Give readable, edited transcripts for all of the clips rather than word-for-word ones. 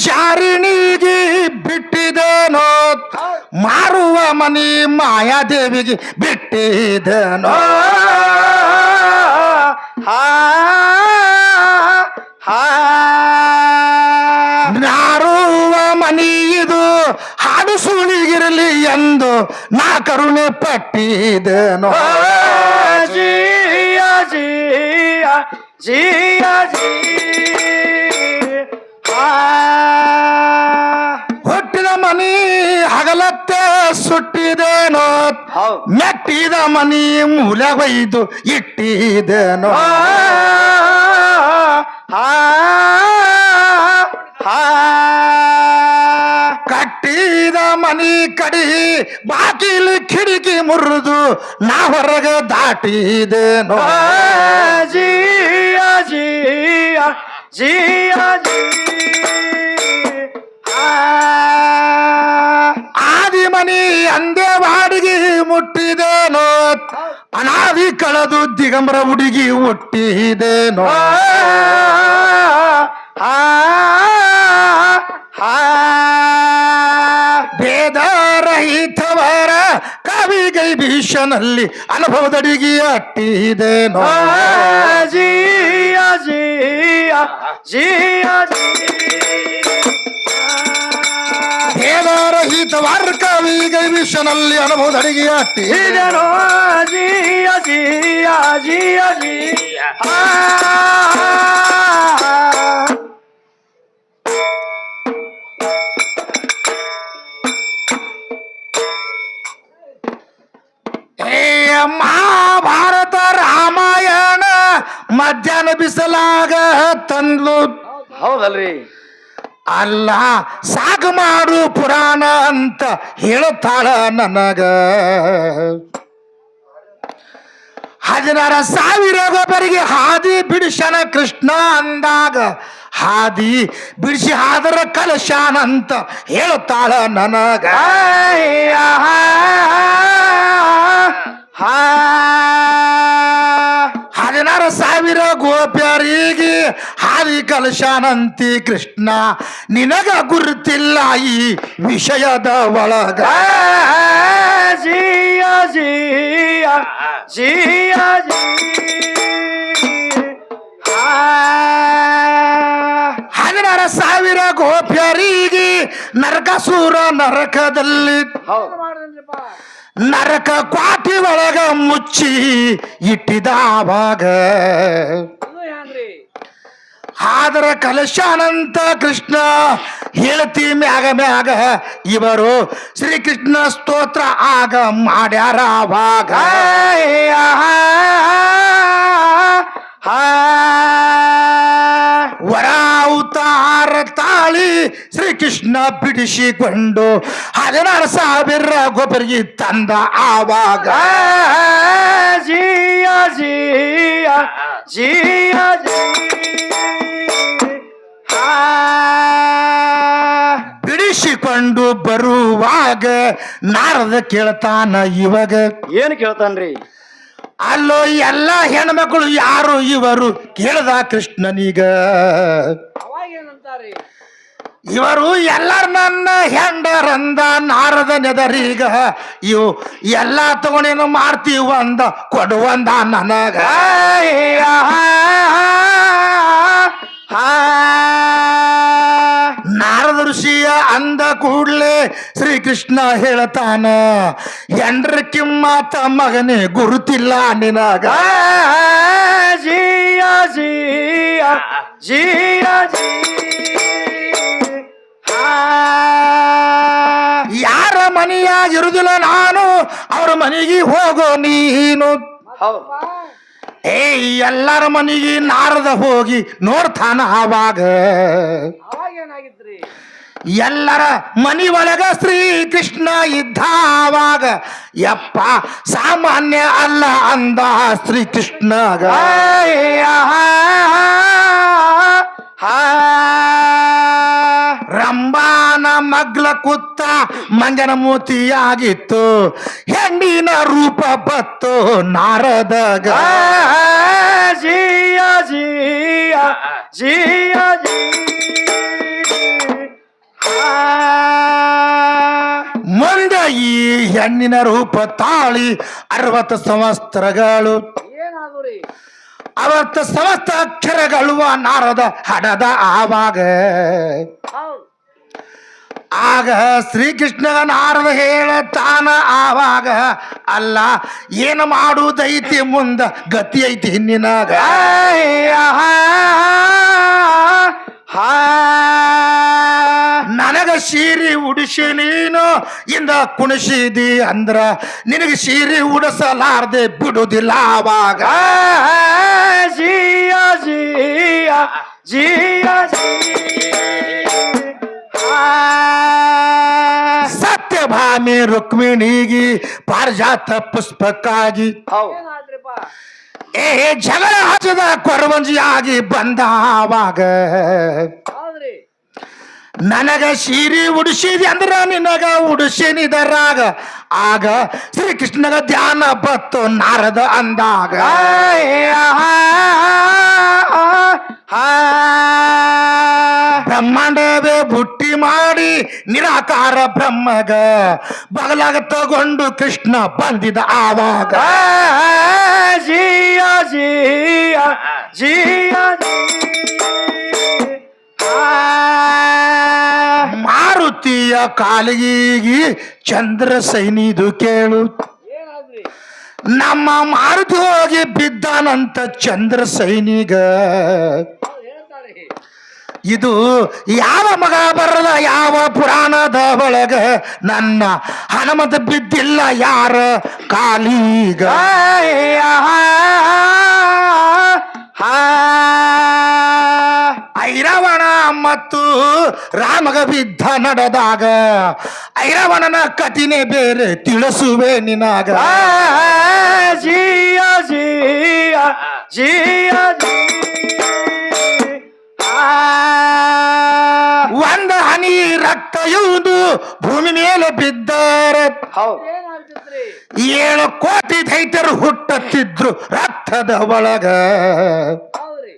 ಜಾರಿಣಿಗೆ ಬಿಟ್ಟಿದನೋ ಮಾರುವ ಮನಿ ಮಾಯಾದೇವಿಗೆ ಬಿಟ್ಟಿದನೋ ನಾರುವ ಮನಿ ಇದು ಹಾಡು ಸುಳಿಗಿರಲಿ ಎಂದು ನಾ ಕರುಣೆ ಪಟ್ಟಿದನೋ ಜಿಯ ಜಿಯ ಜಿಯ ಜಿ ಹುಟ್ಟಿದ ಮನಿ ಹಗಲತ್ತೆ ಸುಟ್ಟಿದೇನೋ ಮೆಟ್ಟಿದ ಮನಿ ಮೂಲೆ ಒಯ್ದು ಇಟ್ಟಿದೇನೋ ಕಟ್ಟಿದ ಮನಿ ಕಡಿ ಬಾಗಿಲು ಕಿಡಿಕಿ ಮುರಿದು ನಾ ಹೊರಗೆ ದಾಟಿದೇನೋ ಜಿಯ ಜಿಯ ಜಿಯ ಜಿ ಆದಿ ಮನಿ ಅಂದೇ ಬಾಡಿಗೆ ಮುಟ್ಟಿದೇನೋ ಅನಾದಿ ಕಳೆದು ದಿಗಂಬರ ಹುಡುಗಿ ಹುಟ್ಟಿದೇನೋ ಭೇದರಹಿತವರ ಕವಿಗೈ ಭೀಷನಲ್ಲಿ ಅನುಭವದಡಿಗೆ ಅಟ್ಟಿದೇನೋ ಜಿಯ ಜಿಯ ಜಿಯ ಜಿ ಭೇದರಹಿತವರ ಕವಿಗೈ ಭೀಷನಲ್ಲಿ ಅನುಭವದಡಿಗೆ ಅಟ್ಟಿದೇನೋ ಜಿಯ ಜಿಯ ಜಿಯ ಜಿಯ ಮಹಾಭಾರತ ರಾಮಾಯಣ ಮಧ್ಯಾಹ್ನ ಬಿಸಲಾಗ ತಂದ್ಲು ಹೌದಲ್ರಿ ಅಲ್ಲ ಸಾಕು ಮಾಡು ಪುರಾಣ ಅಂತ ಹೇಳುತ್ತಾಳ ನನಗ 16,000 ಗೊಬ್ಬರಿಗೆ ಹಾದಿ ಬಿಡಿಸನ ಕೃಷ್ಣ ಅಂದಾಗ ಹಾದಿ ಬಿಡಿಸಿ ಹಾದರ ಕಲಶಾನಂತ ಹೇಳುತ್ತಾಳ ನನಗ 16,000 ಗೋಪ್ಯರಿಗೆ ಹಾದಿ ಕಲಶಾನಂತಿ ಕೃಷ್ಣ ನಿನಗ ಗುರುತಿಲ್ಲ ಈ ವಿಷಯದ ಒಳಗ ಜಿಯ ಜಿಯ ಜಿಯ ಜಿ 16,000 ಗೋಪ್ಯರಿಗೆ ನರಕಾಸುರ ನರಕದಲ್ಲಿ ನರಕ ಕ್ವಾಟಿ ಒಳಗ ಮುಚ್ಚಿ ಇಟ್ಟಿದ ಆವಾಗ ಆದರ ಕಲಶಾನಂತ ಕೃಷ್ಣ ಹೇಳ್ತಿ ಮ್ಯಾಗ ಮ್ಯಾಗ ಇವರು ಶ್ರೀಕೃಷ್ಣ ಸ್ತೋತ್ರ ಆಗ ಮಾಡ್ಯಾರ ಆವಾಗ ವರ ಅವತಾರ ತಾಳಿ ಶ್ರೀಕೃಷ್ಣ ಬಿಡಿಸಿಕೊಂಡು 16,000 ಗೊಬ್ಬರಿಗೆ ತಂದ ಆವಾಗ ಜಿಯ ಜಿಯ ಜಿಯ ಜಿ ಬಿಡಿಸಿಕೊಂಡು ಬರುವಾಗ ನಾರದ ಕೇಳ್ತಾನ ಇವಾಗ ಏನ್ ಕೇಳ್ತಾನ್ರಿ ಅಲ್ಲೋ ಎಲ್ಲ ಹೆಣ್ಮಕ್ಳು ಯಾರು ಇವರು ಕೇಳ್ದ ಕೃಷ್ಣನೀಗ ಇವರು ಎಲ್ಲರ ನನ್ನ ಹೆಂಡರಂದ ನಾರದ ನೆದರೀಗ ಇವು ಎಲ್ಲ ತಗೊಂಡೇನು ಮಾಡ್ತೀವ ಅಂದ ಕೊಡುವಂದ ನನಗ ನಾರದ ಋಷಿಯ ಅಂದ ಕೂಡ್ಲೆ ಶ್ರೀಕೃಷ್ಣ ಹೇಳ್ತಾನ ಎಂಡ್ರ ಕಿಮ್ಮತ್ತ ಮಗನೇ ಗುರುತಿಲ್ಲ ನಿನಗ ಜಿಯ ಜಿಯ ಜಿಯ ಜಿ ಯಾರ ಮನೆಯಾಗಿರುದಿಲ್ಲ ನಾನು ಅವ್ರ ಮನೆಗೆ ಹೋಗೋ ನೀನು ಏ ಎಲ್ಲರ ಮನೆಗೆ ನಾರದ ಹೋಗಿ ನೋಡ್ತಾನ ಆವಾಗ ಎಲ್ಲರ ಮನಿ ಒಳಗ ಶ್ರೀಕೃಷ್ಣ ಇದ್ದಾವಾಗ ಯಪ್ಪ ಸಾಮಾನ್ಯ ಅಲ್ಲ ಅಂದ ಶ್ರೀಕೃಷ್ಣಗ ರಂಬಾನ ಮಗ್ಲ ಕುತ್ತ ಮಂಗನ ಮೂತಿಯಾಗಿತ್ತು ಹೆಣ್ಣಿನ ರೂಪ ಬತ್ತು ನಾರದಗ ಜಿಯ ಜಿಯ ಜಿಯ ಜಿ ಹೆಣ್ಣಿನ ರೂಪ ತಾಳಿ 60 ಸಂವತ್ಸರಗಳು ಏನಾದ್ರಿ 60 ಸಂವತ್ಸರ ಅಕ್ಷರಗಳು ನಾರದ ಹಡದ ಆವಾಗ ಹೌದು ಆಗ ಶ್ರೀಕೃಷ್ಣ ನಾರದ ಹೇಳತಾನ ಆವಾಗ ಅಲ್ಲ ಏನು ಮಾಡುವುದೈತಿ ಮುಂದ ಗತಿ ಐತಿ ನಿನಗ ನನಗ ಸೀರೆ ಉಡಿಸಿ ನೀನು ಇಂದ ಕುಣಿಸಿದಿ ಅಂದ್ರ ನಿನಗೆ ಸೀರೆ ಉಡಿಸಲಾರ್ದೆ ಬಿಡುದಿಲ್ಲ ಆವಾಗ ಜಿಯ ಜಿಯ ಜಿಯ ಸತ್ಯಭಾಮಿ ರುಕ್ಮಿಣಿಗಿ ಪಾರಿಜಾತ ಪುಷ್ಪಕ್ಕಾಗಿ ಹೌದ್ರಿಪ್ಪ ಏ ಜಗಳ ಹಚ್ಚದ ಕೊರವಂಜಿಯಾಗಿ ಬಂದ ಆವಾಗ ಹೌದ್ರಿ ನನಗ ಸೀರೆ ಉಡಿಸಿದಿ ಅಂದ್ರ ನಿನಗ ಉಡಿಸಿನಿದರಾಗ ಆಗ ಶ್ರೀಕೃಷ್ಣಗ ಧ್ಯಾನ ಬತ್ತು ನಾರದ ಅಂದಾಗ ಬ್ರಹ್ಮಾಂಡವೇ ಬುಟ್ಟಿ ಮಾಡಿ ನಿರಾಕಾರ ಬ್ರಹ್ಮಗ ಬಗಲಾಗ ತಗೊಂಡು ಕೃಷ್ಣ ಬಂದಿದ ಆವಾಗ ಜಿಯ ಜಿಯ ಜಿಯ ಮಾರುತಿಯ ಕಾಲಿಗೆ ಚಂದ್ರ ಸೈನಿದು ಕೇಳು ಏನಾದ್ರಿ ನಮ್ಮ ಮಾರುತಿ ಹೋಗಿ ಬಿದ್ದಾನಂತ ಚಂದ್ರ ಸೈನಿಗ ಹೇಳ್ತಾರೆ ಇದು ಯಾವ ಮಗ ಬರದ ಯಾವ ಪುರಾಣದ ಒಳಗ ನನ್ನ ಹನುಮಂತ ಬಿದ್ದಿಲ್ಲ ಯಾರ ಕಾಲೀಗ ಐರಾವಣ ಮತ್ತು ರಾಮಗ ಬಿದ್ದ ನಡೆದಾಗ ಐರಾವಣನ ಕಥಿನೆ ಬೇರೆ ತಿಳಿಸುವೆ ನಿನಗ ಜಿಯ ಜಿಯ ಜಿಯ ಒಂದ ಹನಿ ರಕ್ತ ಇವುದು ಭೂಮಿ ಮೇಲೆ ಬಿದ್ದಾರೆ ಹೌದು 7 ಕೋಟಿ ದೈತ್ಯರು ಹುಟ್ಟುತ್ತಿದ್ರು ರಕ್ತದ ಒಳಗ ಹೌದ್ರಿ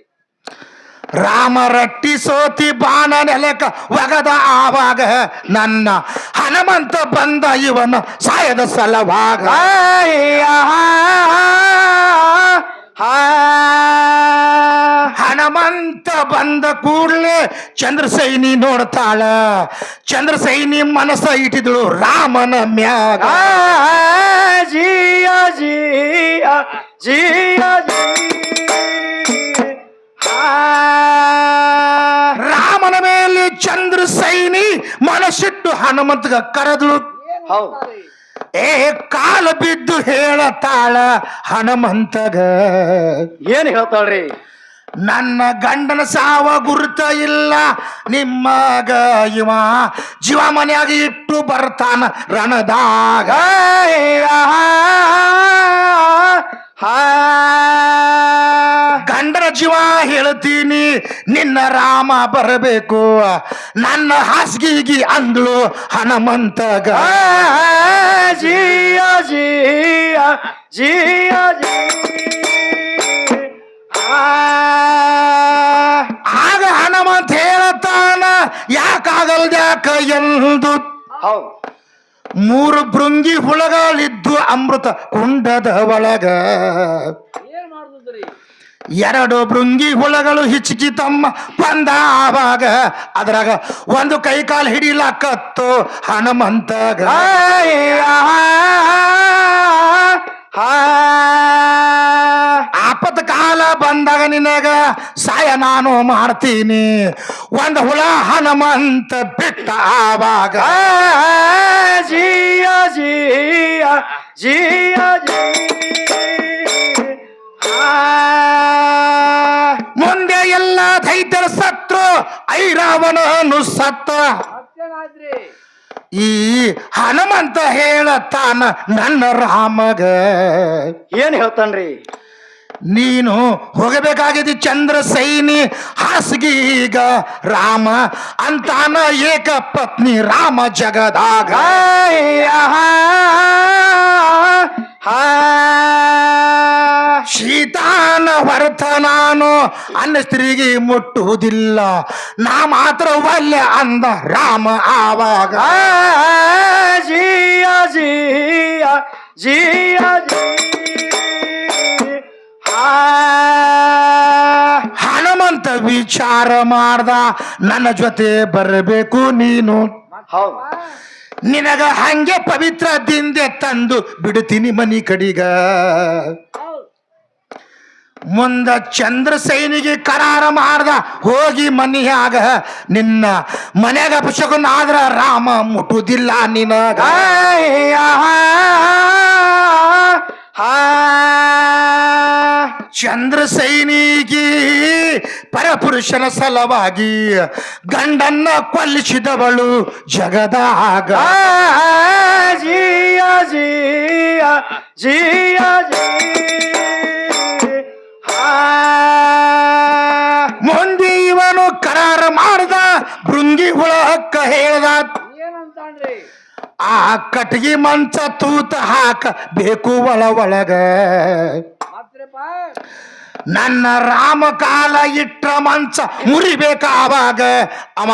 ರಾಮ ರಟ್ಟಿ ಸೋತಿ ಬಾಣ ನೆಲಕ ಒಗದ ಆವಾಗ ನನ್ನ ಹನುಮಂತ ಬಂದ ಇವನ ಸಾಯದ ಸಲವಾಗ ಹನುಮಂತ ಬಂದ ಕೂಡಲೇ ಚಂದ್ರಸೈನಿ ನೋಡ್ತಾಳ ಚಂದ್ರಸೈನಿ ಮನಸ್ಸ ಇಟ್ಟಿದಳು ರಾಮನ ಮ್ಯಾಗ ಜಿಯ ಜಿಯ ಜಿಯ ರಾಮನ ಮೇಲೆ ಚಂದ್ರಸೈನಿ ಮನಸ್ಸಿಟ್ಟು ಹನುಮಂತಗ ಕರೆದಳು ಹೌದು ಏ ಕಾಲ ಬಿದ್ದು ಹೇಳತಾಳ ಹನುಮಂತಗ ಏನ್ ಹೇಳ್ತಾಳ್ರಿ ನನ್ನ ಗಂಡನ ಸಾವ ಗುರುತ ಇಲ್ಲ ನಿಮ್ಮಗ ಇವ ಜೀವ ಮನೆಯಾಗ ಇಟ್ಟು ಬರ್ತಾನ ರಣದಾಗ ಗಂಡನ ಜೀವ ಹೇಳ್ತೀನಿ ನಿನ್ನ ರಾಮ ಬರಬೇಕು ನನ್ನ ಹಾಸಿಗೆಗೆ ಅಂದ್ಳು ಹನುಮಂತಗ ಜಿಯ ಜಿಯ ಜಿಯ ಆಗ ಹನುಮಂತ ಹೇಳತಾನ ಯಾಕಾಗಲ್ದ್ಯಾಕ ಎಂದು ಹೌದು 3 ಭೃಂಗಿ ಹುಳಗಳಿದ್ದು ಅಮೃತ ಕುಂಡದ ಒಳಗ ಏನ್ ಮಾಡುದ್ರಿ 2 ಭೃಂಗಿ ಹುಳಗಳು ಹಿಚ್ಕಿ ತಮ್ಮ ಬಂದ ಆವಾಗ ಅದ್ರಾಗ ಒಂದು ಕೈ ಕಾಲು ಹಿಡಿಲಾಕತ್ತು ಹನುಮಂತಗ ಆಪತ್ ಕಾಲ ಬಂದಾಗ ನಿನಗ ಸಾಯ ನಾನು ಮಾಡ್ತೀನಿ ಒಂದು ಹುಳ ಹನುಮಂತ ಬಿಟ್ಟ ಆವಾಗ ಜಿಯ ಜಿಯ ಜಿಯ ಮುಂದೆ ಎಲ್ಲ ದೈತ್ಯರ ಸತ್ರು ಐರಾವಣನು ಸತ್ತ ಈ ಹನುಮಂತ ಹೇಳತಾನ ನನ್ನ ರಾಮಗ ಏನ್ ಹೇಳ್ತಾನ್ರಿ ನೀನು ಹೋಗಬೇಕಾಗಿದೆ ಚಂದ್ರ ಸೈನಿ ಹಾಸಿಗೀಗ ರಾಮ ಅಂತಾನ ಏಕ ಪತ್ನಿ ರಾಮ ಜಗದಾಗ ಶೀತಾನ ಹೊರತ ನಾನು ಅನ್ನ ಸ್ತ್ರೀಗೆ ಮುಟ್ಟುವುದಿಲ್ಲ ನಾ ಮಾತ್ರ ಒಲ್ಲೆ ಅಂದ ರಾಮ ಆವಾಗ ಜಿಯ ಜಿಯ ಜಿಯ ಹನುಮಂತ ವಿಚಾರ ಮಾಡ್ದ ನನ್ನ ಜೊತೆ ಬರಬೇಕು ನೀನು ಹೌದು ನಿನಗ ಹಂಗೆ ಪವಿತ್ರದಿಂದ ತಂದು ಬಿಡ್ತೀನಿ ಮನಿ ಕಡಿಗ ಮುಂದ ಚಂದ್ರ ಸೈನಿಗೆ ಕರಾರ ಮಾಡ್ದ ಹೋಗಿ ಮನಿಯಾಗ ನಿನ್ನ ಮನೆಯಾಗ ಅಪಶಕುನ ಆದ್ರ ರಾಮ ಮುಟ್ಟುವುದಿಲ್ಲ ನಿನಗ ಚಂದ್ರ ಸೈನಿಗೆ ಪರಪುರುಷನ ಸಲವಾಗಿ ಗಂಡನ್ನ ಕೊಲ್ಲಿಸಿದವಳು ಜಗದಾಗ ಜಿಯ ಜಿಯ ಜಿಯ ಮುಂದೆ ಇವನು ಕರಾರ ಮಾಡ್ದ ಭೃಂಗಿ ಹುಳಕ್ಕ ಹೇಳ್ದ ಏನಂತಾನ್ರಿ ಆ ಕಟ್ಗಿ ಮಂಚ ತೂತ ಹಾಕ ಬೇಕು ಒಳಗ ಮಾತ್ರಪ್ಪ ನನ್ನ ರಾಮ ಕಾಲ ಇಟ್ಟ ಮಂಚ ಮುರಿಬೇಕ ಆವಾಗ ಅವ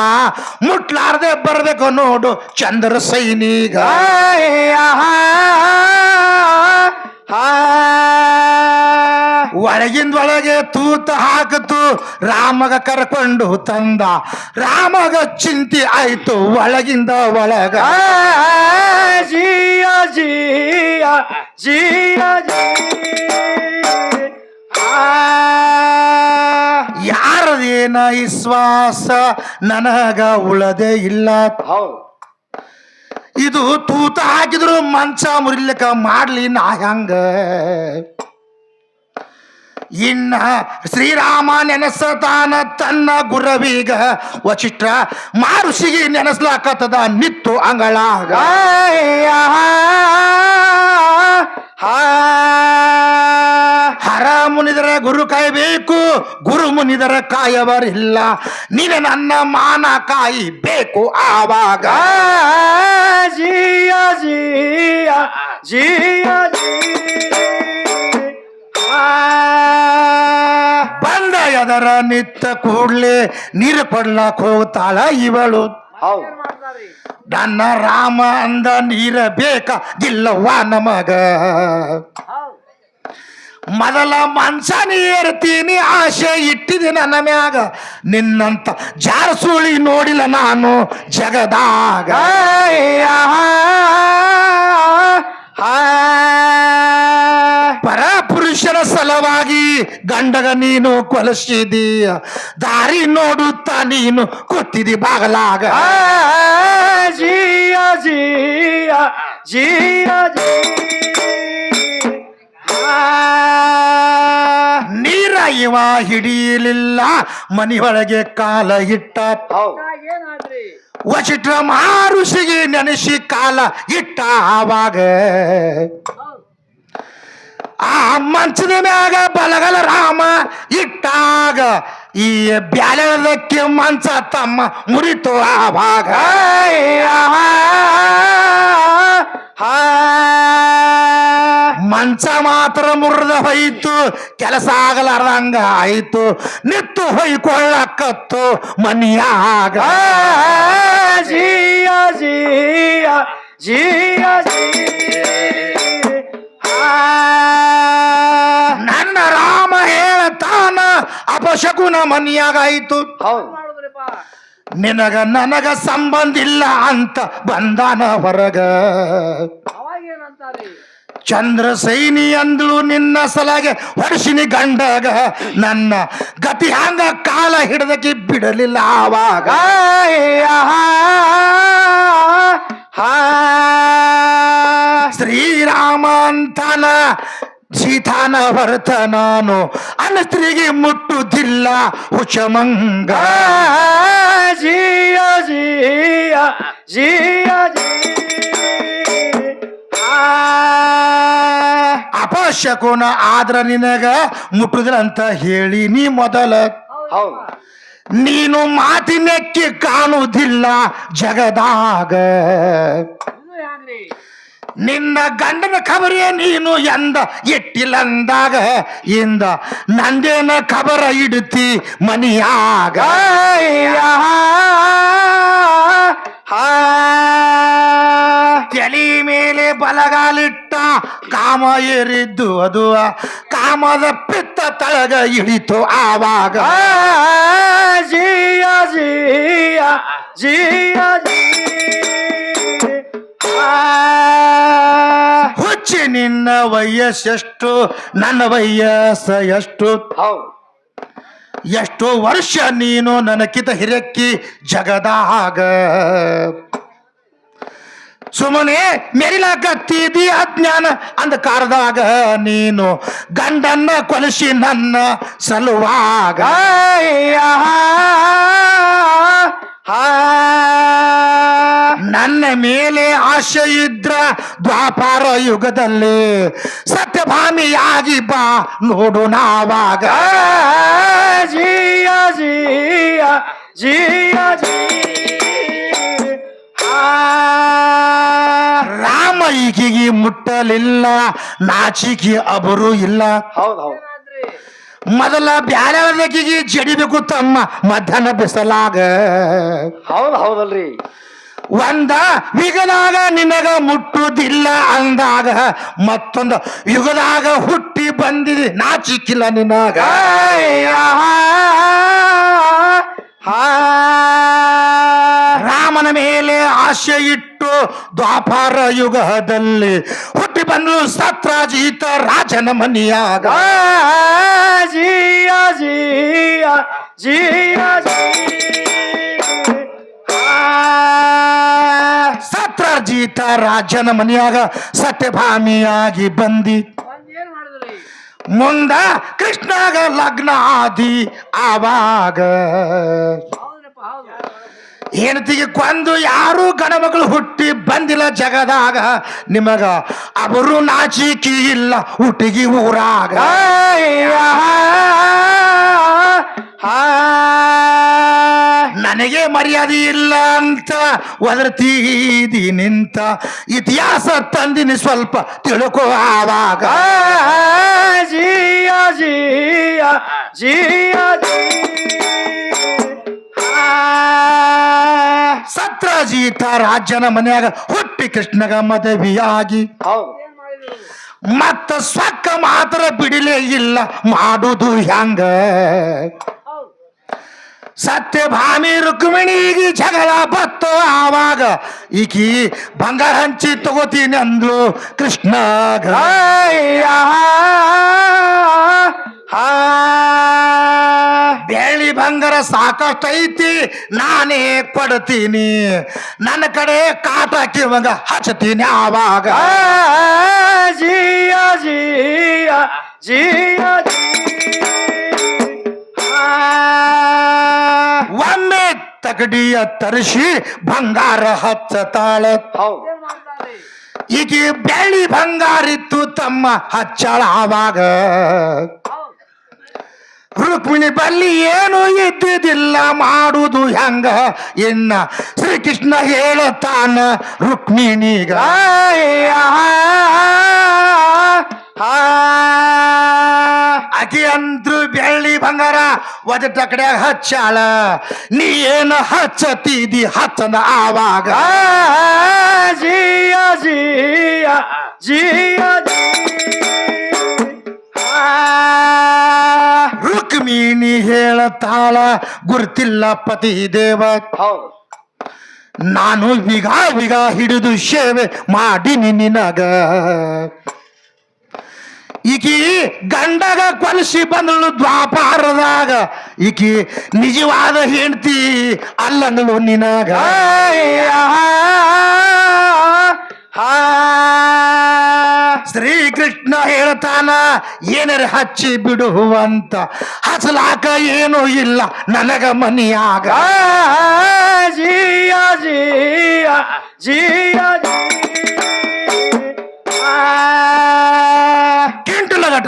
ಮುಟ್ಲಾರ್ದೆ ಬರ್ಬೇಕು ನೋಡು ಚಂದ್ರ ಸೈನಿಗ ಒಳಗಿಂದೊಳಗೆ ತೂತ ಹಾಕತು ರಾಮಗ ಕರ್ಕೊಂಡು ತಂದ ರಾಮಗ ಚಿಂತೆ ಆಯ್ತು ಒಳಗಿಂದ ಒಳಗ ಜಿಯ ಜಿಯ ಜಿಯ ಯಾರದೇನ ವಿಶ್ವಾಸ ನನಗ ಉಳದೆ ಇಲ್ಲ ಹೌದು ಇದು ತೂತ ಹಾಕಿದ್ರು ಮಂಚ ಮುರಿಲಿಕ್ಕ ಮಾಡ್ಲಿ ನಾ ಹಂಗ ಇನ್ನ ಶ್ರೀರಾಮ ನೆನಸತಾನ ತನ್ನ ಗುರವೀಗ ವಚಿಷ್ಠ ಮಾರುಷಿಗೆ ನೆನಸ್ಲಾಕತ್ತದ ನಿತ್ತು ಅಂಗಳಾಗ ಹರ ಮುನಿದರ ಗುರು ಕಾಯಬೇಕು ಗುರು ಮುನಿದರ ಕಾಯವರಿಲ್ಲ ನೀನೆ ನನ್ನ ಮಾನ ಕಾಯಿಬೇಕು ಆವಾಗ ಜಿಯ ಜಿಯ ಜಿಯ ಬಂದ ಎದರ ನಿತ್ತ ಕೂಡ್ಲೆ ನೀರು ಕೊಡ್ಲಾಕ್ ಹೋಗ್ತಾಳ ಇವಳು ಹೌದು ನನ್ನ ರಾಮ ಅಂದ ನೀರ ಬೇಕಾಗಿಲ್ಲವ್ವ ನಮಗ ಮೊದಲ ಮನ್ಸ ಏರ್ತೀನಿ ಆಸೆ ಇಟ್ಟಿದೆ ನನ್ನ ಮ್ಯಾಗ ನಿನ್ನಂತ ಜಾರಸುಳಿ ನೋಡಿಲ್ಲ ನಾನು ಜಗದಾಗ ಪರಪುರುಷರ ಸಲವಾಗಿ ಗಂಡಗ ನೀನು ಕೊಲಸಿದೀಯ ದಾರಿ ನೋಡುತ್ತಾ ನೀನು ಕೂತಿದಿ ಬಾಗಲಾಗ ಜಿಯ ಜಿಯ ಜಿಯ ನೀರ ಇವ ಹಿಡಿಯಲಿಲ್ಲ ಮನೆಯೊಳಗೆ ಕಾಲ ಇಟ್ಟ ವಚಿಷ್ಠ ಮಾರುಷಿಗೆ ನೆನೆಸಿ ಕಾಲ ಇಟ್ಟ ಆವಾಗ ಆ ಮಂಚದ ಮ್ಯಾಗ ಬಲಗಲ ರಾಮ ಇಟ್ಟಾಗ ಈ ಬ್ಯಾಲದಕ್ಕೆ ಮಂಚ ತಮ್ಮ ಮುರಿತು ಆವಾಗ ಮಂಚ ಮಾತ್ರ ಮುರಿದ ಹೋಯ್ತು ಕೆಲಸ ಆಗಲಾರ್ದಂಗ ಆಯ್ತು ನಿತ್ತು ಹೊಯ್ಕೊಳ್ಳಕತ್ತು ಮನಿಯಾಗ ಜಿಯ ಜಿಯ ಜಿಯ ನನ್ನ ರಾಮ ಹೇಳ್ತಾನ ಅಪಶಕುನ ಮನಿಯಾಗ ಆಯ್ತು ನಿನಗ ನನಗ ಸಂಬಂಧ ಇಲ್ಲ ಅಂತ ಬಂದಾನ ಹೊರಗ ಚಂದ್ರ ಸೈನಿ ಅಂದ್ಳು ನಿನ್ನ ಸಲಾಗೆ ಹೊಡ್ಸಿನಿ ಗಂಡಗ ನನ್ನ ಗತಿ ಹಂಗ ಕಾಲ ಹಿಡ್ದಕ್ಕೆ ಬಿಡಲಿಲ್ಲ ಆವಾಗ ಶ್ರೀರಾಮ ಅಂತಾನ ಸೀತಾನ ಹೊರತ ನಾನು ಅನ್ನ ಸ್ತ್ರೀಗೆ ಮುಟ್ಟುವುದಿಲ್ಲ ಹುಷಮಂಗ ಜಿಯ ಜಿಯ ಜಿಯ ಅಪಶಕುನ ಆದ್ರ ನಿನಗ ಮುಟ್ಟುದಿಲ್ಲ ಅಂತ ಹೇಳಿ ನೀ ಮೊದಲ ಹೌದು ನೀನು ಮಾತಿನೆಕ್ಕಿ ಕಾಣುವುದಿಲ್ಲ ಜಗದಾಗ ನಿನ್ನ ಗಂಡನ ಖಬರೇ ನೀನು ಎಂದ ಎಟ್ಟಿಲ್ಲಂದಾಗ ಇಂದ ನಂದೇನ ಖಬರ ಇಡುತ್ತಿ ಮನಿಯಾಗ ತಲೆ ಮೇಲೆ ಬಲಗಾಲಿಟ್ಟ ಕಾಮ ಏರಿದ್ದು ಅದು ಕಾಮದ ಪಿತ್ತ ತಳಗ ಇಳಿತು ಆವಾಗ ಜಿಯ ಜಿಯ ಜಿಯ ಹುಚ್ಚಿ ನಿನ್ನ ವಯಸ್ಸೆಷ್ಟು ನನ್ನ ವಯಸ್ಸ ಎಷ್ಟು ಹೌದು ಎಷ್ಟೋ ವರ್ಷ ನೀನು ನನಕಿತ ಹಿರಕ್ಕಿ ಜಗದಾಗ ಸುಮ್ಮನೆ ಮೆರಿಲಾಕತ್ತೀದಿ ಅಜ್ಞಾನ ಅಂಧಕಾರದಾಗ ನೀನು ಗಂಡನ್ನ ಕೊಲಿಸಿ ನನ್ನ ಸಲುವಾಗ ನನ್ನ ಮೇಲೆ ಆಶೆ ಇದ್ರ ದ್ವಾಪಾರ ಯುಗದಲ್ಲಿ ಸತ್ಯಭಾಮಿಯಾಗಿ ಬಾ ನೋಡು ನಾವಾಗ ಜಿಯ ಜಿಯ ಜಿಯ ರಾಮ ಈಗಿಗೆ ಮುಟ್ಟಲಿಲ್ಲ ನಾಚಿಕೆ ಅಬರು ಇಲ್ಲ ಹೌದು ಹೌದು ಮೊದಲ ಬ್ಯಾರೆಕಿಗೆ ಜಡಿಬೇಕು ತಮ್ಮ ಮಧ್ಯಾಹ್ನ ಬಿಸಲಾಗ ಹೌದು ಹೌದಲ್ರಿ ಒಂದ ಯುಗದಾಗ ನಿನಗ ಮುಟ್ಟುವುದಿಲ್ಲ ಅಂದಾಗ ಮತ್ತೊಂದು ಯುಗದಾಗ ಹುಟ್ಟಿ ಬಂದಿದೆ ನಾಚಿಕಿಲ್ಲ ನಿನಗ ರಾಮನ ಮೇಲೆ ಆಶೆ ಇಟ್ಟು ದ್ವಾಪಾರ ಯುಗದಲ್ಲಿ ಹುಟ್ಟಿ ಬಂದು ಸತ್ರಾಜಿತ ರಾಜನ ಮನಿಯಾಗ ಜಿಯ ಜಿಯ ಜಿಯ ಸತ್ರಾಜಿತ ರಾಜನ ಮನಿಯಾಗ ಸತ್ಯಭಾಮಿಯಾಗಿ ಬಂದಿ ಮುಂದ ಕೃಷ್ಣಾಗ ಲಗ್ನ ಆದಿ ಆವಾಗ ಹೆಂಡತಿಗೆ ಕೊಂದು ಯಾರು ಗಣಮಗಳು ಹುಟ್ಟಿ ಬಂದಿಲ್ಲ ಜಗದಾಗ ನಿಮಗ ಅವರು ನಾಚಿಕೆ ಇಲ್ಲ ಹುಟ್ಟಿಗೆ ಊರಾಗ ನನಗೆ ಮರ್ಯಾದೆ ಇಲ್ಲ ಅಂತ ಒದರ್ತೀದಿ ನಿಂತ ಇತಿಹಾಸ ತಂದಿನಿ ಸ್ವಲ್ಪ ತಿಳ್ಕೋ ಆವಾಗ ಜಿಯ ಜಿಯ ಜಿಯ ಸತ್ರಾಜಿತ ರಾಜನ ಮನ್ಯಾಗ ಹುಟ್ಟಿ ಕೃಷ್ಣಗ ಮದುವೆಯಾಗಿ ಹೌದು ಮತ್ತ ಸ್ವಕ್ಕ ಮಾತ್ರ ಬಿಡಿಲೇ ಇಲ್ಲ ಮಾಡುದು ಹೆಂಗ ಸತ್ಯಭಾಮಿ ರುಕ್ಮಿಣಿಗೆ ಜಗಳ ಬತ್ತು ಆವಾಗ ಈಕಿ ಬಂಗಾರ ಹಂಚಿ ತಗೋತೀನಿ ಅಂದ್ಲು ಕೃಷ್ಣಗ ಬೆಳ್ಳಿ ಬಂಗಾರ ಸಾಕಷ್ಟು ಐತಿ ನಾನೇ ಪಡ್ತೀನಿ ನನ್ನ ಕಡೆ ಕಾಟಕ್ಕೆ ಇವಾಗ ಹಚ್ತೀನಿ ಆವಾಗ ಜಿಯ ಜಿಯ ಜಿಯ ಒಮ್ಮೆ ತಗಡಿಯ ತರಿಸಿ ಬಂಗಾರ ಹಚ್ಚತಾಳ ಹೌದು ಈಗ ಬೆಳ್ಳಿ ಬಂಗಾರಿತ್ತು ತಮ್ಮ ಹಚ್ಚಳ ಆವಾಗ ರುಕ್ಮಿಣಿ ಬಲ್ಲಿ ಏನು ಇದ್ದಿದ್ದಿಲ್ಲ ಮಾಡುವುದು ಹೆಂಗ ಇನ್ನ ಶ್ರೀಕೃಷ್ಣ ಹೇಳತಾನ ರುಕ್ಮಿಣಿಗ ಆಕೆ ಅಂದ್ರು ಬೆಳ್ಳಿ ಬಂಗಾರ ಒದಟ ಕಡೆ ಹಚ್ಚಾಳ ನೀ ಏನು ಹಚ್ಚತಿದಿ ಹಚ್ಚನ ಆವಾಗ ಜಿಯ ಜಿಯ ಜಿಯ ರುಕ್ಮಿಣಿ ಹೇಳತಾಳ ಗುರ್ತಿಲ್ಲ ಪತಿ ದೇವ ಹೌದು ನಾನು ವಿಗ ಹಿಡಿದು ಸೇವೆ ಮಾಡಿನಿ ನಿನಗ ಈಕಿ ಗಂಡಗ ಕೊಲಿಸಿ ಬಂದಳು ದ್ವಾಪಾರದಾಗ ಈಕಿ ನಿಜವಾದ ಹೆಂಡ್ತಿ ಅಲ್ಲಂದಳು ನಿನಗ ಶ್ರೀಕೃಷ್ಣ ಹೇಳ್ತಾನ ಏನರ ಹಚ್ಚಿ ಬಿಡುವಂತ ಹಚ್ಚಲಾಕ ಏನೂ ಇಲ್ಲ ನನಗ ಮನಿಯಾಗ ಜಿಯ ಜಿಯ ಜಿಯ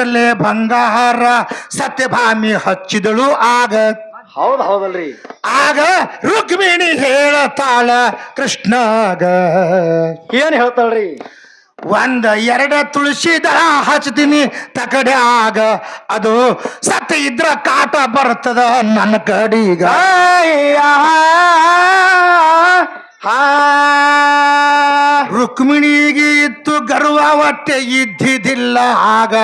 ತಗಲೆ ಬಂಗಾರ ಸತ್ಯಭಾಮಿ ಹಚ್ಚಿದಳು ಆಗ ಹೌದಲ್ರಿ ಆಗ ರುಕ್ಮಿಣಿ ಹೇಳತಾಳ ಕೃಷ್ಣಗ ಏನ್ ಹೇಳ್ತಾಳ್ರಿ ಒಂದ ಎರಡ ತುಳಸಿ ದಳ ಹಚ್ತೀನಿ ತಕಡ್ಯಾಗ ಅದು ಸತ್ಯ ಇದ್ರ ಕಾಟ ಬರ್ತದ ನನ್ನ ಕಡೀಗ ರುಕ್ಮಿಣಿಗೆ ಇತ್ತು ಗರ್ವ ಹೊಟ್ಟೆ ಇದ್ದಿದ್ದಿಲ್ಲ ಆಗ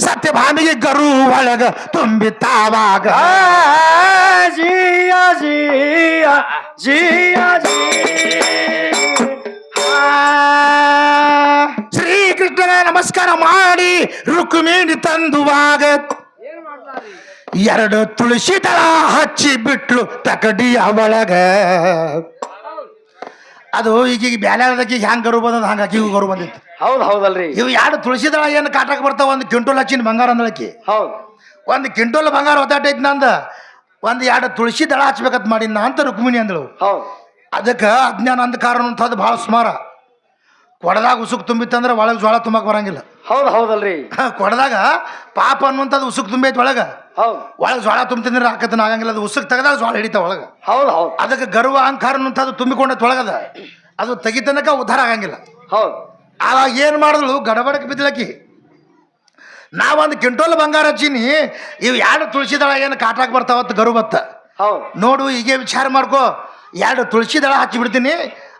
ಸತ್ಯಭಾಮಿಗೆ ಗರು ಒಳಗ ತುಂಬಿತಾವಾಗ ಜಿಯ ಜಿಯ ಜಿಯ ಶ್ರೀಕೃಷ್ಣನ ನಮಸ್ಕಾರ ಮಾಡಿ ರುಕ್ಮಿಣಿ ತಂದುವಾಗ ಎರಡು ತುಳಸಿ ದಳ ಹಚ್ಚಿ ಬಿಟ್ಲು ತಕಡಿಯ ಒಳಗ ಅದು ಈಗ ಬ್ಯಾಲ್ಯಾದಕ್ಕೆ ಹ್ಯಾಂಗ ಗರು ಬಂದದ ಹಂಗ ಅಕ್ಕಿಗೂ ಗರು ಬಂದಿತ್ತು ಹೌದಲ್ರಿ ಇವು ಎರಡು ತುಳಸಿ ದಳ ಏನು ಕಾಟಕ್ಕೆ ಬರ್ತಾವ ಒಂದು ಕ್ವಿಂಟೋಲ್ ಹಚ್ಚಿನ ಬಂಗಾರ ಅಂದಳಕ್ಕಿ ಹೌದು ಒಂದು ಕ್ವಿಂಟೋಲ್ ಬಂಗಾರ ಒದ್ದಾಟೈತಿ ನಂದ ಒಂದು ಎರಡು ತುಳಸಿ ದಳ ಹಚ್ಬೇಕಂತ ಮಾಡಿನ ಅಂತ ರುಕ್ಮಿಣಿ ಅಂದಳು ಹೌದು ಅದಕ್ಕೆ ಅಜ್ಞಾನ ಅಂಧಕಾರ ಅಂತದ್ದು ಭಾಳ ಸುಮಾರ ಕೊಡದಾಗ ಉಸುಕ್ ತುಂಬಿತ್ತಂದ್ರೆ ಒಳಗೆ ಜ್ವಾಳ ತುಂಬಕ್ಕೆ ಬರಂಗಿಲ್ಲ ಹೌದಲ್ರಿ ಕೊಡದಾಗ ಪಾಪ ಅನ್ನುವಂಥದ್ದು ಉಸುಕ್ ತುಂಬೈತಿ ಒಳಗೆ ಹೌದು ಒಳಗೆ ಜ್ವಾಳ ತುಂಬ್ತಿದ್ರೆ ಹಾಕತನ ಆಗಂಗಿಲ್ಲ ಅದು ಉಸುಕ್ ತೆಗೆದಾಗ ಜ್ವಾಳ ಹಿಡಿತಾವ ಒಳಗೆ ಹೌದು ಅದಕ್ಕೆ ಗರ್ವ ಅಹಂಕಾರ ಅನ್ನುವಂಥದ್ದು ತುಂಬಿಕೊಂಡೈತೆ ಒಳಗದ ಅದು ತೆಗಿತನಕ ಉದ್ಧಾರ ಆಗಂಗಿಲ್ಲ ಹೌದು ಆವಾಗ ಏನು ಮಾಡಿದ್ಳು ಗಡಬಡಕ್ಕೆ ಬಿದ್ದಲಕ್ಕಿ ನಾವೊಂದು ಕ್ವಿಂಟೋಲ್ ಬಂಗಾರ ಹಚ್ಚೀನಿ ಇವು ಎರಡು ತುಳಸಿ ದಳ ಏನು ಕಾಟಾಕ್ ಬರ್ತಾವತ್ತು ಗರು ಬತ್ತ ಹೌದು ನೋಡು ಹೀಗೆ ವಿಚಾರ ಮಾಡ್ಕೋ ಎರಡು ತುಳಸಿ ದಳ ಹಚ್ಚಿ ಬಿಡ್ತೀನಿ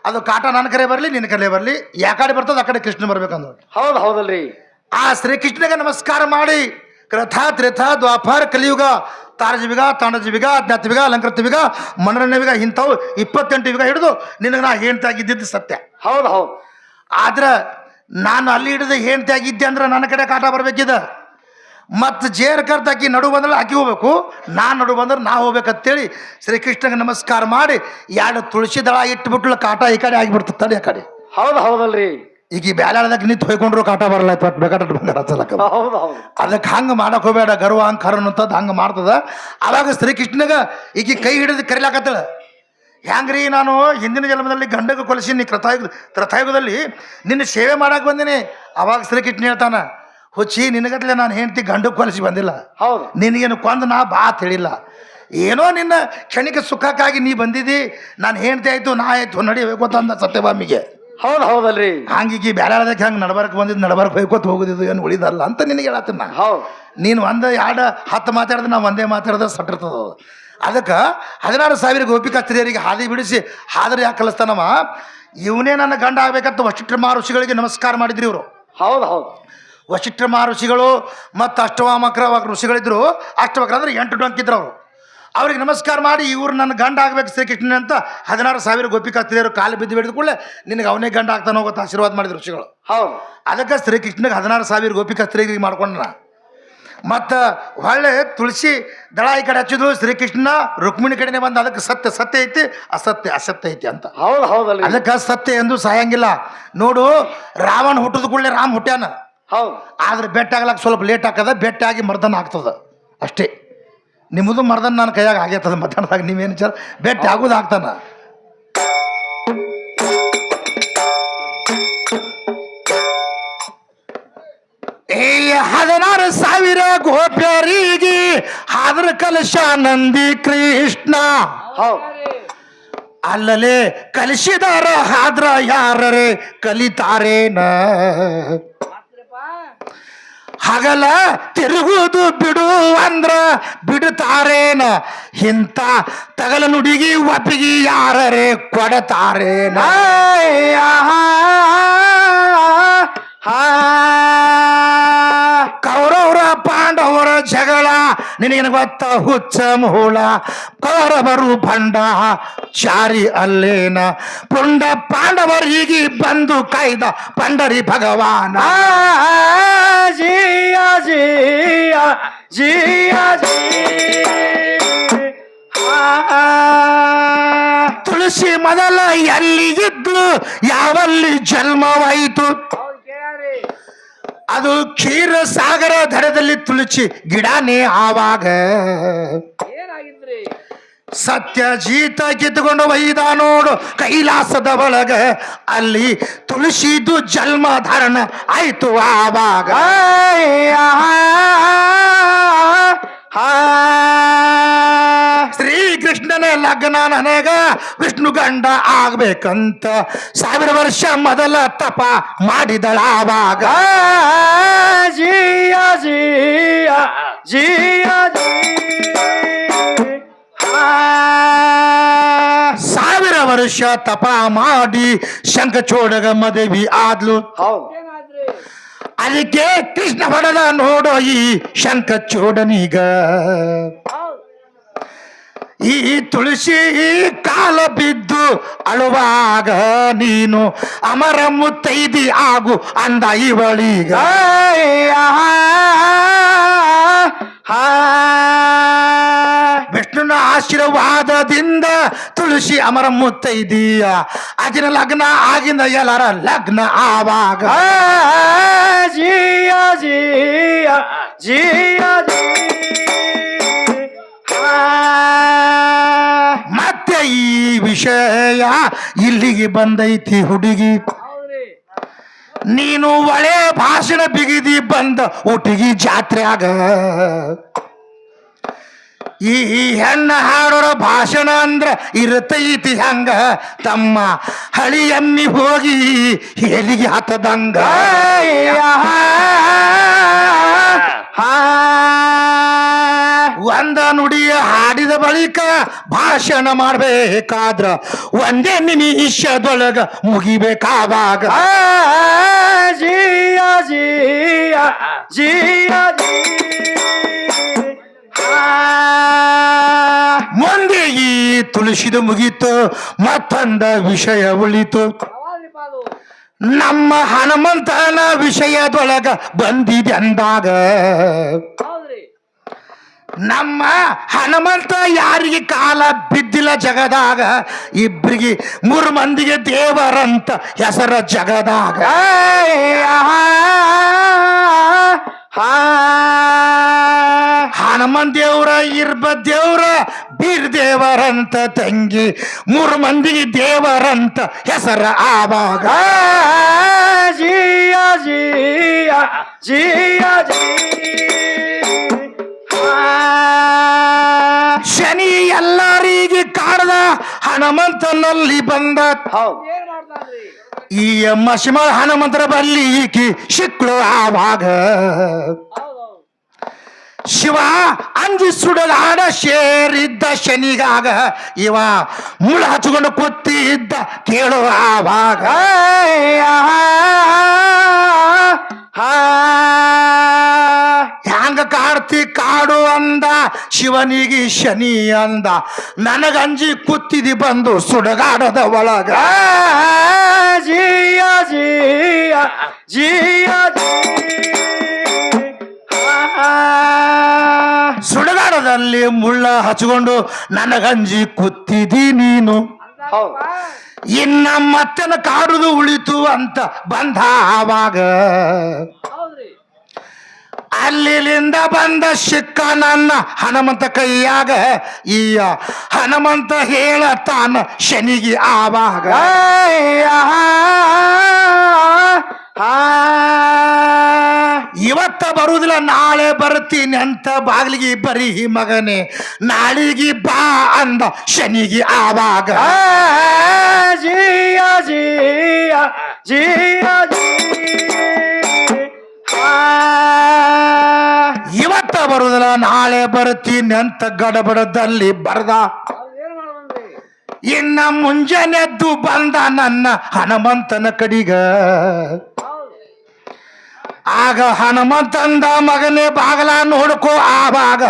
ಅದು ಕಾಟ ನನ್ನ ಕರೆ ಬರಲಿ ನಿನ್ನ ಕರೆ ಬರಲಿ ಯಾಕಡೆ ಬರ್ತದ ಆ ಕಡೆ ಕೃಷ್ಣ ಬರ್ಬೇಕಂದ್ರು ಹೌದಲ್ರಿ ಆ ಶ್ರೀಕೃಷ್ಣಗೆ ನಮಸ್ಕಾರ ಮಾಡಿ ಕೃಥ ತ್ರೇಥ ದ್ವಾಪರ ಕಲಿಯುಗ ತಾರಜವಿಗ ತಾಂಡಜವಿಗ ಅಜ್ಞಾತವಿಗ ಅಲಂಕೃತವಿಗ ಮನರಣ್ಯವಿಗ ಇಂಥವು 28 ಯುಗ ಹಿಡಿದು ನಿನಗೆ ನಾ ಹೆಣ್ತಾಗಿದ್ದಿದ್ದು ಸತ್ಯ ಹೌದು ಆದ್ರೆ ನಾನು ಅಲ್ಲಿ ಹಿಡಿದು ಹೆಣ್ತಾಗಿದ್ದೆ ಅಂದ್ರೆ ನನ್ನ ಕಡೆ ಕಾಟ ಬರ್ಬೇಕಿದ ಮತ್ತು ಜೇರ್ ಕರ್ತಾಕಿ ನಡು ಬಂದ್ರೆ ಆಕಿ ಹೋಗ್ಬೇಕು ನಾನು ನಡು ಬಂದ್ರೆ ನಾ ಹೋಗ್ಬೇಕಂತೇಳಿ ಶ್ರೀಕೃಷ್ಣಗೆ ನಮಸ್ಕಾರ ಮಾಡಿ ಎರಡು ತುಳಸಿ ದಳ ಇಟ್ಬಿಟ್ಲು ಕಾಟ ಈ ಕಡೆ ಆಗಿಬಿಡ್ತು ತಡಿ ಆ ಕಡೆ ಹೌದಲ್ರಿ ಈಗ ಈ ಬ್ಯಾಲ್ಯಾಳದಾಗ ನಿಂತು ಹೊಯ್ಕೊಂಡ್ರು ಕಾಟ ಬರಲ್ಲ ಬೇಕಾಟ ಬಂಗಾರ ಹಚ್ಚಲಕ್ಕ ಹೌದು ಅದಕ್ಕೆ ಹಂಗೆ ಮಾಡಕ್ ಹೋಗ್ಬೇಡ ಗರ್ವ ಅಹಂಕಾರ ಅನ್ನೋಂಥದ್ದು ಹಂಗೆ ಮಾಡ್ತದ ಅವಾಗ ಶ್ರೀಕೃಷ್ಣಗ ಈಗ ಕೈ ಹಿಡಿದು ಕರಿಲಾಕತ್ತಳ ಹ್ಯಾಂಗ್ರಿ ನಾನು ಹಿಂದಿನ ಜನ್ಮದಲ್ಲಿ ಗಂಡಗ ಕೊಲಿಸೀನಿ ತ್ರತಾಯುಗದಲ್ಲಿ ನಿನ್ನ ಸೇವೆ ಮಾಡಕ್ಕೆ ಬಂದೀನಿ ಅವಾಗ ಶ್ರೀಕೃಷ್ಣ ಹೇಳ್ತಾನ ಹುಚ್ಚಿ ನಿನಗತ್ಲೆ ನಾನು ಹೆಂಡ್ತಿ ಗಂಡಕ್ಕೆ ಕೊಲಿಸಿ ಬಂದಿಲ್ಲ ಹೌದು ನಿನಗೇನು ಕೊಂದು ನಾ ಬಾ ತಿಳಿಲ್ಲ ಏನೋ ನಿನ್ನ ಕ್ಷಣಿಕ ಸುಖಕ್ಕಾಗಿ ನೀ ಬಂದಿದ್ದಿ ನಾನು ಹೆಂಡ್ತಿ ಆಯ್ತು ನಾ ಆಯ್ತು ನಡಿಬೇಕು ಅಂದ ಸತ್ಯಭಾಮಿಗೆ ಹೌದಲ್ರಿ ಹಂಗೀಗ ಬ್ಯಾಲ್ಯಾಳದಕ್ಕೆ ಹಂಗೆ ನಡಬಾರಕ್ಕೆ ಬಂದಿದ್ದು ನಡಬಾರಕ್ಕೆ ಹೋಯ್ಕೋತ ಹೋಗೋದಿದ್ದು ಏನು ಉಳಿದಲ್ಲ ಅಂತ ನಿನಗೆ ಹೇಳತ್ತೀನಿ ನಾ ಹೌದು ನೀನು ಒಂದು ಎರಡು 10 ಮಾತಾಡಿದ್ರೆ ನಾವು ಒಂದೇ ಮಾತಾಡಿದ್ರೆ ಸಟ್ಟಿರ್ತದ ಅದಕ್ಕೆ 16,000 ಗೋಪಿಕಾ ಸ್ತ್ರೀಯರಿಗೆ ಹಾದಿ ಬಿಡಿಸಿ ಹಾದ್ರೆ ಯಾಕೆ ಕಲಿಸ್ತಾನವ ಇವನೇ ನನ್ನ ಗಂಡ ಆಗ್ಬೇಕಂತ ವಶಿಷ್ಠ ಋಷಿಗಳಿಗೆ ನಮಸ್ಕಾರ ಮಾಡಿದ್ರಿ ಇವರು ಹೌದು ವಶಿಷ್ಠ ಋಷಿಗಳು ಮತ್ತು ಅಷ್ಟವಾಮಕ್ರ ಋಷಿಗಳಿದ್ರು ಅಷ್ಟವಕ್ರ ಅಂದ್ರೆ 8 ಡೊಂಕಿದ್ರು ಅವರು ಅವ್ರಿಗೆ ನಮಸ್ಕಾರ ಮಾಡಿ ಇವ್ರು ನನ್ನ ಗಂಡ ಆಗ್ಬೇಕು ಶ್ರೀಕೃಷ್ಣನ ಅಂತ 16,000 ಗೋಪಿಕಾ ಸ್ತ್ರೀಯರು ಕಾಲು ಬಿದ್ದು ಬಿಡಿದ ಕೂಡಲೇ ನಿನಗೆ ಅವನೇ ಗಂಡ ಆಗ್ತಾನೆ ಹೋಗುತ್ತೆ ಆಶೀರ್ವಾದ ಮಾಡಿದ್ರು ಋಷಿಗಳು ಹೌದು ಅದಕ್ಕೆ ಶ್ರೀಕೃಷ್ಣಗೆ 16,000 ಗೋಪಿಕಾ ಸ್ತ್ರೀಯರಿಗೆ ಮಾಡ್ಕೊಂಡ ಮತ್ತು ಹೊಳ್ಳೆ ತುಳಸಿ ದಳ ಈ ಕಡೆ ಹಚ್ಚಿದ್ರು ಶ್ರೀಕೃಷ್ಣ ರುಕ್ಮಿಣಿ ಕಡೆನೇ ಬಂದು ಅದಕ್ಕೆ ಸತ್ಯ ಐತಿ ಅಸತ್ಯ ಐತಿ ಅಂತ ಹೌದಲ್ರಿ ಅದಕ್ಕೆ ಸತ್ಯ ಎಂದು ಸಾಯಂಗಿಲ್ಲ ನೋಡು ರಾವಣ ಹುಟ್ಟಿದ ಕೂಡಲೇ ರಾಮ್ ಹುಟ್ಟ್ಯಾನ ಹೌದು ಆದ್ರೆ ಬೆಟ್ಟ ಆಗ್ಲಕ್ಕೆ ಸ್ವಲ್ಪ ಲೇಟ್ ಆಗ್ತದ ಬೆಟ್ಟ ಆಗಿ ಮರ್ದನ ಆಗ್ತದ ಅಷ್ಟೇ ನಿಮ್ಮದು ಮರ್ದನ್ ನನ್ನ ಕೈಯಾಗ ಆಗೈತದ ಮಧ್ಯಾಹ್ನದಾಗ ನೀವೇನು ವಿಚಾರ ಬೆಟ್ಟ ಆಗೋದು ಆಗ್ತಾನ ಏ 16,000 ಗೋಪ್ಯರಿಗೆ ಹಾದ್ರ ಕಲಶ ನಂದಿ ಕೃಷ್ಣ ಅಲ್ಲಲೇ ಕಲಿಸಿದಾರ ಹಾದ್ರ ಯಾರೇ ಕಲಿತಾರೇನ ಹಗಲ ತಿರುಗುವುದು ಬಿಡು ಅಂದ್ರ ಬಿಡುತ್ತಾರೇನ ಇಂಥ ತಗಲ ನುಡಿಗಿ ಒಪ್ಪಿಗೆ ಯಾರೇ ಕೊಡತಾರೇನ ಕೌರವರ ಪಾಂಡವರ ಜಗಳ ನಿನಗೇನು ಗೊತ್ತ ಹುಚ್ಚ ಮೂಳ ಕೌರವರು ಬಂಡ ಚಾರಿ ಅಲ್ಲೇನ ಪುಂಡ ಪಾಂಡವರಿಗೆ ಬಂದು ಕಾಯ್ದ ಪಂಡರಿ ಭಗವಾನ ಜಿಯ ಜಿಯ ಜಿಯ ತುಳಸಿ ಮೊದಲ ಎಲ್ಲಿ ಇದ್ದು ಯಾವಲ್ಲಿ ಜನ್ಮವಾಯಿತು ಅದು ಕ್ಷೀರ ಸಾಗರ ದಡದಲ್ಲಿ ತುಳಸಿ ಗಿಡನೇ ಆವಾಗ ಸತ್ಯ ಜೀತ ಕಿತ್ಕೊಂಡು ಒಯ್ದ ನೋಡು ಕೈಲಾಸದ ಒಳಗ ಅಲ್ಲಿ ತುಳಸಿದು ಜನ್ಮ ಧಾರಣ ಆಯ್ತು ಆವಾಗ ಶ್ರೀಕೃಷ್ಣನ ಲಗ್ನ ನನಗ ವಿಷ್ಣು ಗಂಡ ಆಗ್ಬೇಕಂತ 1000 ವರ್ಷ ಮೊದಲ ತಪ ಮಾಡಿದಳಾವಾಗ ಜಿಯ ಜಿಯ ಜಿಯ ಸಾವಿರ ವರ್ಷ ತಪ ಮಾಡಿ ಶಂಖಚೂಡಗ ಮದುವೆ ಆದ್ಲು ಹೌದು ಅದಕ್ಕೆ ಕೃಷ್ಣ ಹೊಡೆದ ನೋಡೋ ಈ ಶಂಖಚೂಡನೀಗ ಈ ತುಳಸಿ ಕಾಲ ಬಿದ್ದು ಅಳುವಾಗ ನೀನು ಅಮರ ಮುತ್ತೈದಿ ಆಗು ಅಂದ ಇವಳೀಗ ವಿಷ್ಣುನ ಆಶೀರ್ವಾದದಿಂದ ತುಳಸಿ ಅಮರ ಮುತ್ತೈದಿಯ ಅಜಿನ ಲಗ್ನ ಆಗಿಂದ ಎಲ್ಲರ ಲಗ್ನ ಆವಾಗ ಜಿಯ ಜಿಯ ಜಿಯ ಮತ್ತೆ ಈ ವಿಷಯ ಇಲ್ಲಿಗೆ ಬಂದೈತಿ ಹುಡುಗಿ ನೀನು ಒಳ್ಳೆ ಭಾಷಣ ಬಿಗಿದಿ ಬಂದ ಒಟ್ಟಿಗೆ ಜಾತ್ರೆಯಾಗ ಈ ಹೆಣ್ಣ ಹಾಡೋರ ಭಾಷಣ ಅಂದ್ರ ಇರತೈತಿ ಹಂಗ ತಮ್ಮ ಹಳಿ ಎಮ್ಮಿ ಹೋಗಿ ಎಲಿಗೆ ಹತ್ತದಂಗ ಒಂದ ನುಡಿಯ ಹಾಡಿದ ಬಳಿಕ ಭಾಷಣ ಮಾಡ್ಬೇಕಾದ್ರ ಒಂದೇ ನಿಮಿಷದೊಳಗ ಮುಗಿಬೇಕಾವಾಗ ಜಿಯ ಜಿಯ ಜಿಯ ಮುಂದೆ ಈ ತುಳಸಿದು ಮುಗೀತು ಮತ್ತೊಂದ ವಿಷಯ ಉಳಿತು ನಮ್ಮ ಹನುಮಂತನ ವಿಷಯದೊಳಗ ಬಂದಿದೆ ಅಂದಾಗ ನಮ್ಮ ಹನುಮಂತ ಯಾರಿಗೆ ಕಾಲ ಬಿದ್ದಿಲ್ಲ ಜಗದಾಗ ಇಬ್ಬರಿಗೆ 3 ಮಂದಿಗೆ ದೇವರಂತ ಹೆಸರ ಜಗದಾಗ ಹನುಮಂತ ದೇವ್ರ ಇರ್ಬದೇವ್ರ ಬೀರ್ ದೇವರಂತ ತಂಗಿ 3 ಮಂದಿಗೆ ದೇವರಂತ ಹೆಸರ ಆವಾಗ ಜಿಯ ಜಿಯ ಜಿಯ ಶನಿ ಎಲ್ಲರಿಗೆ ಕಾಡ್ದ ಹನುಮಂತನಲ್ಲಿ ಬಂದ ಈ ಮಶಿಮ ಹನುಮಂತರ ಬಲ್ಲಿ ಈಕಿ ಶಿಕ್ಳು ಆವಾಗ ಶಿವ ಅಂಜಿ ಸುಡಲಾಡ ಸೇರಿದ್ದ ಶನಿಗಾಗ ಇವ ಮುಳ ಹಚ್ಕೊಂಡು ಕೂತಿದ್ದ ಕೇಳೋ ಆವಾಗ ಹ್ಯಾಂಗ ಕಾಡು ಅಂದ ಶಿವನಿಗೆ ಶನಿ ಅಂದ ನನಗಂಜಿ ಕೂತಿದಿ ಬಂದು ಸುಡಗಾಡದ ಒಳಗ ಜಿಯ ಜಿಯ ಜಿಯ ಸುಡಗಾಡದಲ್ಲಿ ಮುಳ್ಳ ಹಚ್ಕೊಂಡು ನನಗಂಜಿ ಕೂತಿದಿ ನೀನು ಇನ್ನ ಮತ್ತನ ಕಾಡುದು ಉಳಿತು ಅಂತ ಬಂದ ಆವಾಗ ಅಲ್ಲಿಂದ ಬಂದ ಸಿಕ್ಕ ನನ್ನ ಹನುಮಂತ ಕೈಯಾಗ ಈ ಹನುಮಂತ ಹೇಳತಾನ ಶನಿಗೆ ಆವಾಗ ಇವತ್ತ ಬರುವುದಿಲ್ಲ ನಾಳೆ ಬರ್ತೀನಿ ಅಂತ ಬಾಗಿಲಿಗೆ ಬರೀ ಮಗನೇ ನಾಳಿಗೆ ಬಾ ಅಂದ ಶನಿಗೆ ಆವಾಗ ಜಿಯ ಜಿಯ ಜಿಯ ಇವತ್ತ ಬರುವುದಿಲ್ಲ ನಾಳೆ ಬರ್ತೀನಿ ಅಂತ ಗಡಬಡದಲ್ಲಿ ಬರ್ದ ಇನ್ನ ಮುಂಜಾನೆದ್ದು ಬಂದ ನನ್ನ ಹನುಮಂತನ ಕಡಿಗ ಆಗ ಹನುಮಂತಂದ ಮಗನೇ ಬಾಗಲ ನೋಡ್ಕೋ ಆವಾಗ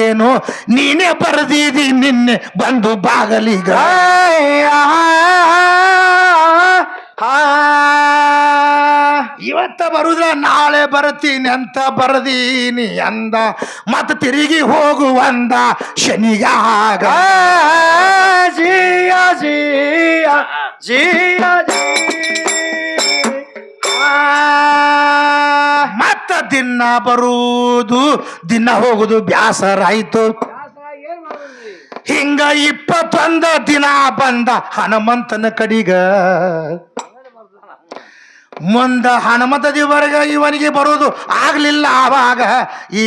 ಏನು ನೀನೇ ಬರೆದಿದಿ ನಿನ್ನೆ ಬಂದು ಬಾಗಲಿಗ ಇವತ್ತ ಬರುದ್ರ ನಾಳೆ ಬರ್ತೀನಿ ಅಂತ ಬರದೀನಿ ಅಂದ ಮತ್ತ ತಿರುಗಿ ಹೋಗುವಂದ ಶನಿಗಾಗ ಜಿಯ ಜಿಯ ಜಿಯ ಮತ್ತ ದಿನ ಬರುವುದು ದಿನ ಹೋಗುದು ಬ್ಯಾಸರಾಯ್ತು ಹಿಂಗ 21 ದಿನ ಬಂದ ಹನುಮಂತನ ಕಡಿಗ ಮುಂದ ಹನುಮಂತ ದೇವರ್ಗ ಇವನಿಗೆ ಬರುವುದು ಆಗ್ಲಿಲ್ಲ. ಆವಾಗ ಈ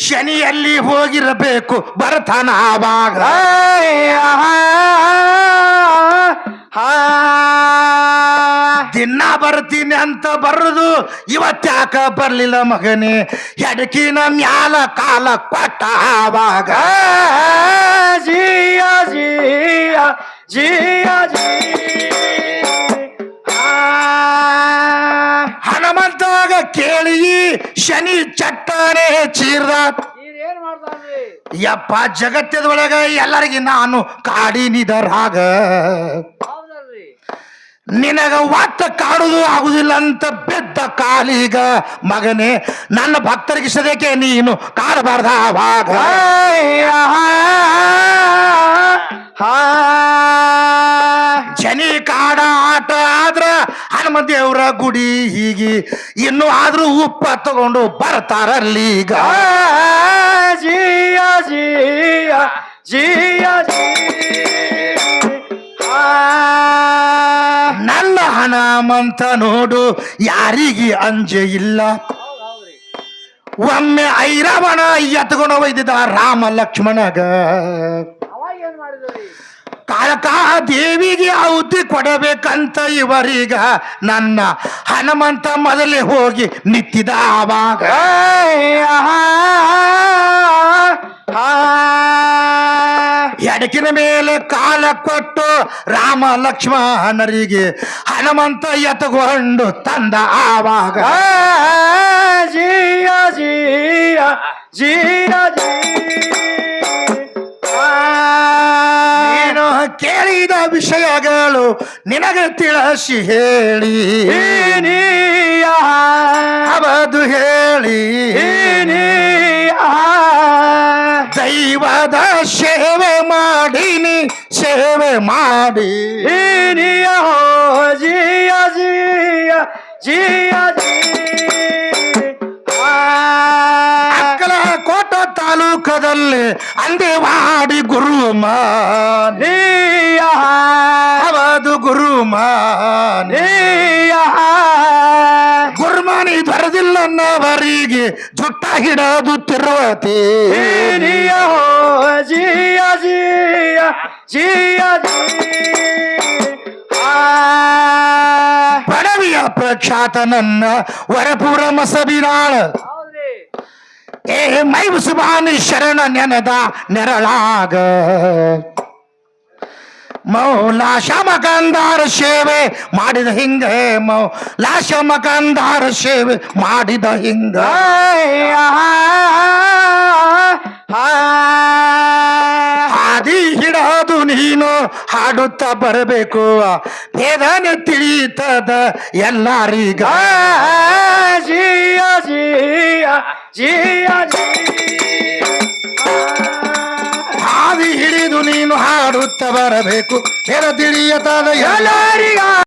ಶನಿಯಲ್ಲಿ ಹೋಗಿರಬೇಕು ಬರ್ತಾನ ಆವಾಗ. ದಿನ ಬರ್ತೀನಿ ಅಂತ ಬರುದು ಇವತ್ತ್ಯಾಕ ಬರ್ಲಿಲ್ಲ ಮಗನೇ, ಎಡಕಿನ ಮ್ಯಾಲ ಕಾಲ ಕೊಟ್ಟ ಆವಾಗ. ಜಿಯ ಜಿಯ ಜಿಯ ಜಿಯ ಹನುಮಂತಾಗ ಕೇಳಿ ಶನಿ ಚಟ್ಟನೆ ಚೀರ್ದ. ಯಪ್ಪ ಜಗತ್ತದೊಳಗ ಎಲ್ಲರಿಗೆ ನಾನು ಕಾಡಿನಿದರಾಗ ನಿನಗ ಒಟ್ಟ ಕಾಡುದು ಆಗುದಿಲ್ಲ ಅಂತ ಬಿದ್ದ ಕಾಲಿಗ ಮಗನೇ, ನನ್ನ ಭಕ್ತರಿಗೆ ಸದ್ಯಕ್ಕೆ ನೀನು ಕಾಡಬಾರ್ದ ಆವಾಗ. ಜನಿ ಕಾಡ ಆಟ ಆದ್ರ ಹನುಮಂತ ದೇವ್ರ ಗುಡಿ ಹೀಗೆ ಇನ್ನು ಆದ್ರೂ ಉಪ್ಪ ತಗೊಂಡು ಬರ್ತಾರಲ್ಲೀಗ. ಜಿಯ ಜಿಯ ಜಿಯ ನನ್ನ ಹನುಮಂತ ನೋಡು ಯಾರಿಗೆ ಅಂಜೆ ಇಲ್ಲ. ಒಮ್ಮೆ ಐರಾವಣ ಎತ್ಕೊಂಡು ಒಯ್ದಿದ್ದ ರಾಮ ಲಕ್ಷ್ಮಣಗ. ಕಾಳಕಾ ದೇವಿಗೆ ಔತಿ ಕೊಡಬೇಕಂತ ಇವರೀಗ ನನ್ನ ಹನುಮಂತ ಮೊದಲೇ ಹೋಗಿ ನಿಂತಿದ ಆವಾಗ. ಎಡಕಿನ ಮೇಲೆ ಕಾಲ ಕೊಟ್ಟು ರಾಮ ಲಕ್ಷ್ಮಣರಿಗೆ ಹನುಮಂತ ಎತ್ತುಕೊಂಡು ತಂದ ಆವಾಗ. ಜಿಯ ಜಿಯ ಜಿಯ ನೀನು ಕೇಳಿದ ವಿಷಯಗಳು ನಿನಗೆ ತಿಳಿಸಿ ಹೇಳಿ ಅವದು ಹೇಳಿ ದೈವದ ಸೇವೆ ಮಾಡೀನಿ ಸೇವೆ ಮಾಡಿ ಜಿಯ ಜಿಯ ಜಿಯ ಕೋಟ ತಾಲೂಕದಲ್ಲಿ ಅಂದೇವಾಡಿ ಗುರುಮಾನಿಯ ಅವದು ಗುರುಮಾನಿಯ ಗುರುಮಾನಿ ದೊರೆದಿಲ್ಲನ್ನವರಿಗೆ ಜುಟ್ಟ ಹಿಡದು ತಿರುವತಿ ಜಿಯ ಜಿಯ ಜಿಯ ಪಡವಿಯ ಪ್ರಖ್ಯಾತ ನನ್ನ ವರಪುರ ಮಸಬಿನಾಳ ಏ ಮೈಸುಬಾನಿ ಶರಣ ನೆನದ ನೆರಳಾಗ ಮೌಲಾಶ ಮಕಂದಾರ ಸೇವೆ ಮಾಡಿದ ಹಿಂಗ ಮೌಲಾಶ ಮಕಂದಾರ ಸೇವೆ ಮಾಡಿದ ಹಿಂಗ ಹಾದಿ ಹಿಡದು ನೀನು ಹಾಡುತ್ತ ಬರಬೇಕು ಭೇದನೆ ತಿಳಿತದ ಎಲ್ಲರಿಗ ಜಿಯ ಜಿಯ ಜಿಯ ಹಾದಿ ಹಿಡಿದು ನೀನು ಹಾಡುತ್ತ ಬರಬೇಕು ಭೇದ ತಿಳಿಯತದ ಎಲ್ಲರಿಗ